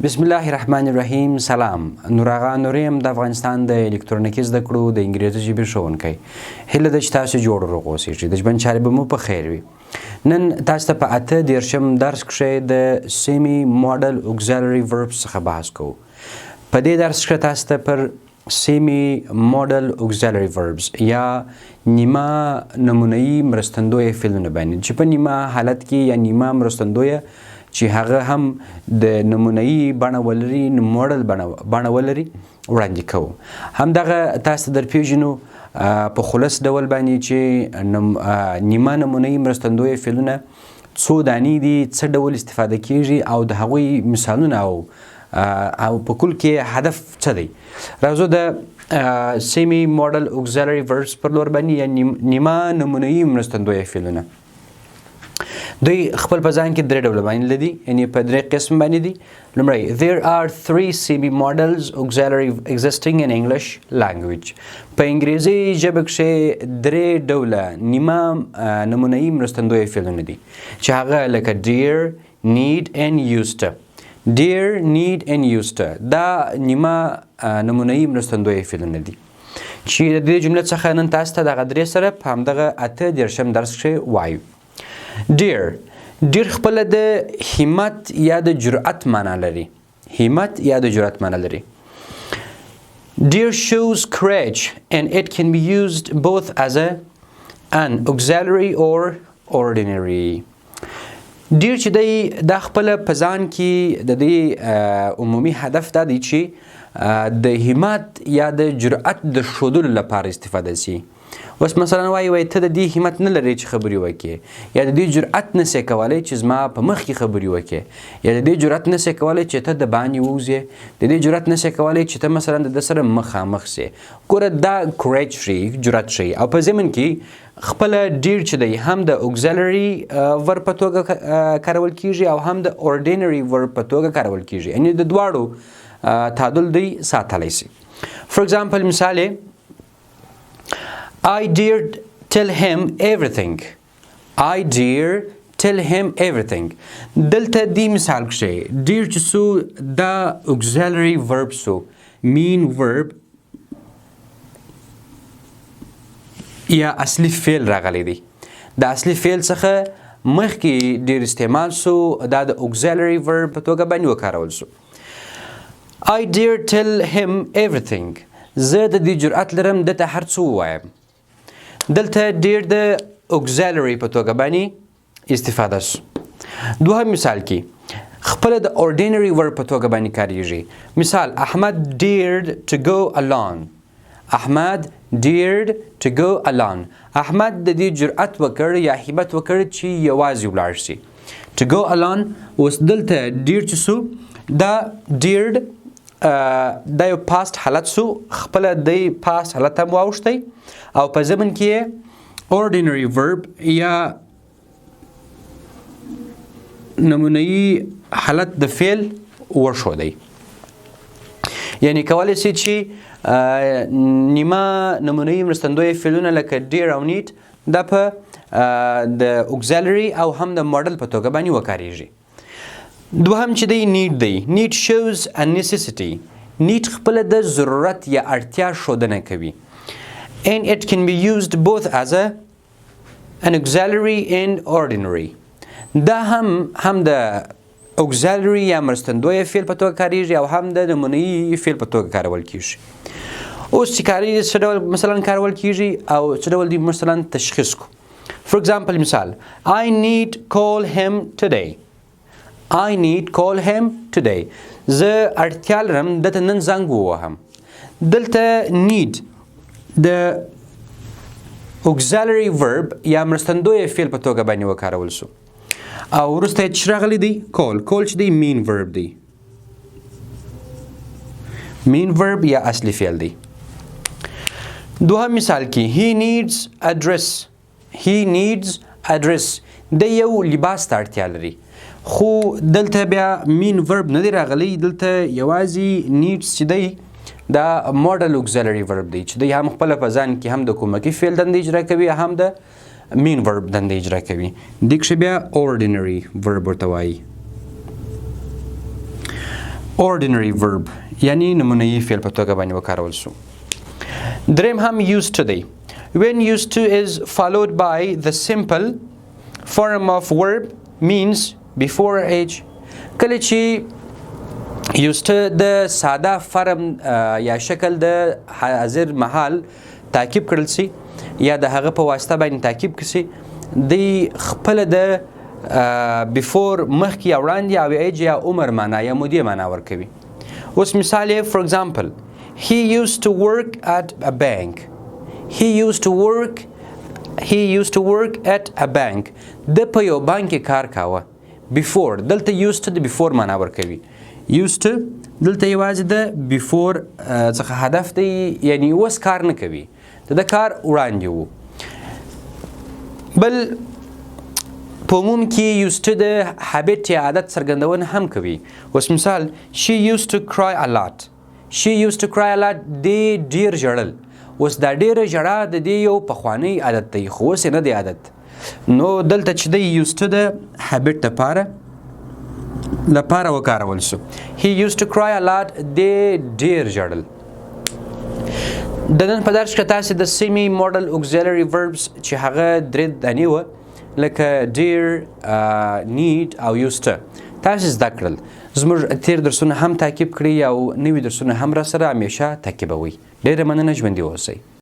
بسم الله الرحمن الرحیم. سلام. نور آغا نوریم د افغانستان د الکترونیکي زده کړو د انګریزي ژبې ښوونکی. هیله ده چې تاسو جوړ روغ اوسئ، د ژوند چارې به مو په خیر وي. نن تاسو ته په 8 درس کښې د سیمي ماډل auxiliary verbs څخه بحث کوو. په دې درس کښې تاسو ته پر سیمي ماډل auxiliary verbs یا نیمه نمونه‌یي مرستندویه فعلونه باندې چې په نیمه حالت کې یا نیمه مرستندویه چې هغه هم د نمونه‌یي بڼه ولري، ماډل بڼه ولري، وړاندې کوو. همدغه تاسو در پیژنو په خلاص ډول باندې چې نیمه نمونه‌یي مرستندویه فعلونه څو دانې دي، څه ډول استفاده کیږي او د هغوی مثالونه او په کل کې هدف څه دی. راځو د سیمي ماډل auxiliary verbs پر لور باندې یا نیمه نمونه‌یي مرستندویه فعلونه دوی خپل په ځان کې درې ډوله باندې لدي، یعنی په درې قسم باندې دي. لومړی there are 3 semi models auxiliary existing in English language. په انګریزي ژبه کې درې ډوله نیمه نمونه‌یي مرستندویه فعلونه دي چې هغه لکه dear, need and used to. dear, need and used to دا نیمه نمونه‌یي مرستندویه فعلونه دي چې د دې جملې څخه نن تاسو ته دغه درې سره په همدغه 8 درس کې وایو. ډیر خپل د همت یا د جرأت معنا لري. همت یا د جرأت معنا لري. Dear shows courage and it can be used both as an auxiliary or ordinary. ډیر چې دی دا خپل په ځان کې د دې عمومي هدف دا دی چې د همت یا د جرأت د ښودلو لپاره استفاده شي. اوس مثلا وایي ته د دې همت نه لرې چې خبرې وکړې، یا د دې جرأت نشې کولی چې زما په مخ کې خبرې وکړې، یا د دې جرأت نشې کولی چې ته د باندې ووځې، د دې جرأت نشې کولی چې ته مثلا د ده سره مخامخ سې. ګوره دا کوریج ښیي، جرأت ښیي. او په ضمن کې خپله ډیر چې دی هم د auxiliary verb په توګه کارول کیږي او هم د ordinary verb په توګه کارول کیږي، یعنی د دواړو تعادل دی ساتلی سي. For example مثال I dared tell him everything. I dare tell him everything. دلته دی مثال کښې ډیر چې سو دا auxiliary verb سو mean verb یا اصلي فعل راغلی دی. د اصلي فعل څخه مخکې ډیر استعمال سو، دا د auxiliary verb په توګه باندې وکارول سو. I dare tell him everything. زه د دې جرأت لرم دته هر څه ووایم. دلته ډیر د auxiliary په توګه باندې استفاده سو. دوهم مثال کې خپل د ordinary verb په توګه باندې کاریږي. مثال احمد dared to go alone. احمد dared to go alone. احمد د دې جرأت وکړ یا هیبت وکړ چې یوازې ولاړ شي. to go alone. اوس دلته ډیر چې سو دا dared دا یو پاست حالت سو، خپل د پاست حالت هم واوښتی او په ضمن کې ordinary verb یا نمونه‌یي حالت د فعل وښودی. یعنی کولی سي چې نیمه نمونه‌یي مرستندویه فعلونه لکه dear او need دا په د auxiliary او هم د model په توګه باندې وکاریږي. دوهم چې دی need دی. need shows a necessity. need خپل د ضرورت یا اړتیا ښودنه کوي. and it can be used both as an auxiliary and ordinary. دا هم د auxiliary یا مرستندویه فعل په توګه کاریږي او هم د نمونه‌یي فعل په توګه کارول کیږي. اوس چې کاریږي څه ډول مثلا کارول کیږي او څه ډول دی مثلا تشخیص کو. for example مثال I need call him today. I need call him today. زه اړتیا لرم دته نن زنګ ووهم. دلته need د auxiliary verb یا مرستندویه فعل په توګه باندې وکارول سو او وروسته یې چې راغلی دی call چې دی mean verb دی. mean verb یا اصلي فعل دی. دوهم مثال کې he needs address. he needs address. د یو لباس ته اړتیا لري، خو دلته بیا mean verb نه دی راغلی. دلته یوازې needs چې دی دا model auxiliary verb دی چې دی هم خپل په ځان کې هم د کومکی فعل دنده اجرا کوي، هم د mean verb دنده اجرا کوي. دې کښې بیا ordinary verb ورته وایي. ordinary verb یعنی نمونه‌یي فعل په توګه باندې وکارول شو. دریم هم used to دی. When used to is followed by the simple form of verb means before age. کله چې used to د ساده فرم یا شکل د حاضر محل تعقیب کړل سي یا د هغه په واسطه باندې تعقیب کړي دی خپل د before مخکې یا وړاندې او ایج یا عمر معنا یا مودې معنا ورکوي. اوس مثال یې for example he used to work at a bank. he used to work at a bank. د په یو بانک کې کار کاوه. before دلته used to د before معنا ورکوي. used to دلته یوازې د before څخه هدف دی یعنی اوس کار نه کوي د کار وړاندې وو. بل په عموم کې used to د habit یا عادت څرګندونه هم کوي. اوس مثال she used to cry a lot. دی ډیر ژړل. اوس دا ډیره ژړا د دې یو پخوانی عادت دی خو اوس نه دی عادت. نو دلته چې دی used to د habit لپاره وکارول شو. he used to cry a lot. دی ډیر ژړل. د نن په درس کې تاسو د semi modal auxiliary verbs چې هغه درې دانې وه لکه dear, need او used to تاسو زده کړل. زموږ تیر درسونه هم تعقیب کړئ او نوي درسونه هم را سره همیشه تعقیبوئ. ډېره مننه، ژوندي اوسئ.